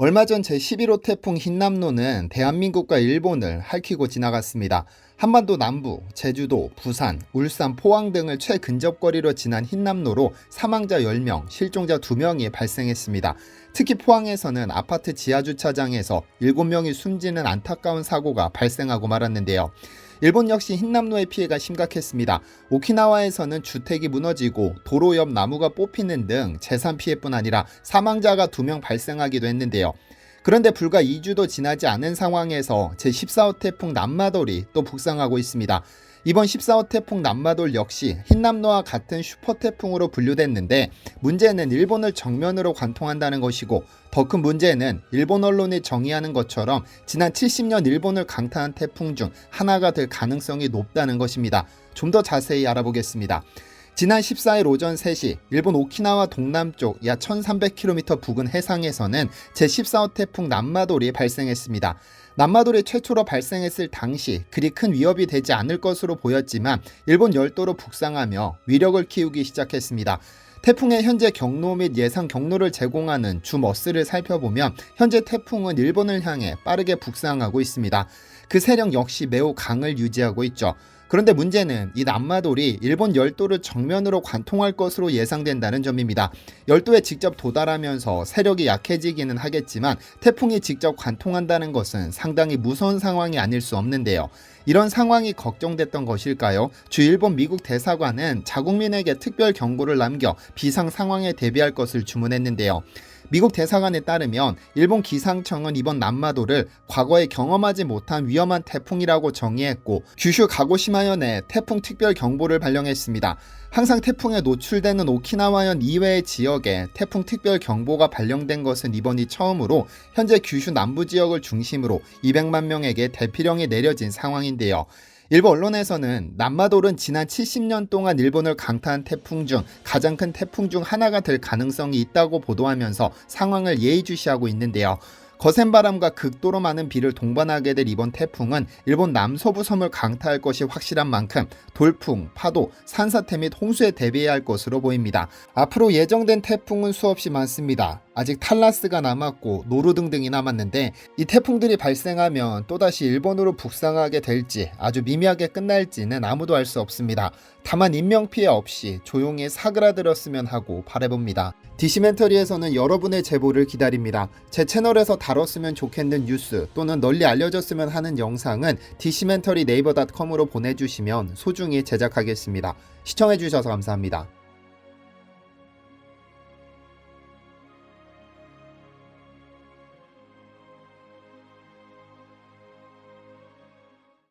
얼마 전 제11호 태풍 흰남노는 대한민국과 일본을 핥히고 지나갔습니다. 한반도 남부, 제주도, 부산, 울산, 포항 등을 최근접거리로 지난 흰남노로 사망자 10명, 실종자 2명이 발생했습니다. 특히 포항에서는 아파트 지하주차장에서 7명이 숨지는 안타까운 사고가 발생하고 말았는데요. 일본 역시 흰남노의 피해가 심각했습니다. 오키나와에서는 주택이 무너지고 도로 옆 나무가 뽑히는 등 재산 피해뿐 아니라 사망자가 2명 발생하기도 했는데요. 그런데 불과 2주도 지나지 않은 상황에서 제14호 태풍 남마돌이 또 북상하고 있습니다. 이번 14호 태풍 남마돌 역시 흰남노와 같은 슈퍼태풍으로 분류됐는데 문제는 일본을 정면으로 관통한다는 것이고 더 큰 문제는 일본 언론이 정의하는 것처럼 지난 70년 일본을 강타한 태풍 중 하나가 될 가능성이 높다는 것입니다. 좀 더 자세히 알아보겠습니다. 지난 14일 오전 3시 일본 오키나와 동남쪽 약 1300km 부근 해상에서는 제14호 태풍 남마돌이 발생했습니다. 남마돌이 최초로 발생했을 당시 그리 큰 위협이 되지 않을 것으로 보였지만 일본 열도로 북상하며 위력을 키우기 시작했습니다. 태풍의 현재 경로 및 예상 경로를 제공하는 주 머스를 살펴보면 현재 태풍은 일본을 향해 빠르게 북상하고 있습니다. 그 세력 역시 매우 강을 유지하고 있죠. 그런데 문제는 이 남마돌이 일본 열도를 정면으로 관통할 것으로 예상된다는 점입니다. 열도에 직접 도달하면서 세력이 약해지기는 하겠지만 태풍이 직접 관통한다는 것은 상당히 무서운 상황이 아닐 수 없는데요. 이런 상황이 걱정됐던 것일까요? 주 일본 미국 대사관은 자국민에게 특별 경고를 남겨 비상 상황에 대비할 것을 주문했는데요. 미국 대사관에 따르면 일본 기상청은 이번 남마돌을 과거에 경험하지 못한 위험한 태풍이라고 정의했고 규슈 가고시마현에 태풍 특별 경보를 발령했습니다. 항상 태풍에 노출되는 오키나와현 이외의 지역에 태풍 특별 경보가 발령된 것은 이번이 처음으로 현재 규슈 남부 지역을 중심으로 200만 명에게 대피령이 내려진 상황인데요. 일부 언론에서는 남마돌은 지난 70년 동안 일본을 강타한 태풍 중 가장 큰 태풍 중 하나가 될 가능성이 있다고 보도하면서 상황을 예의주시하고 있는데요. 거센 바람과 극도로 많은 비를 동반하게 될 이번 태풍은 일본 남서부 섬을 강타할 것이 확실한 만큼 돌풍, 파도, 산사태 및 홍수에 대비해야 할 것으로 보입니다. 앞으로 예정된 태풍은 수없이 많습니다. 아직 탈라스가 남았고 노루 등등이 남았는데 이 태풍들이 발생하면 또다시 일본으로 북상하게 될지 아주 미미하게 끝날지는 아무도 알 수 없습니다. 다만 인명피해 없이 조용히 사그라들었으면 하고 바라봅니다. 디시멘터리에서는 여러분의 제보를 기다립니다. 제 채널에서 다뤘으면 좋겠는 뉴스 또는 널리 알려졌으면 하는 영상은 디시멘터리 네이버.com으로 보내주시면 소중히 제작하겠습니다. 시청해주셔서 감사합니다.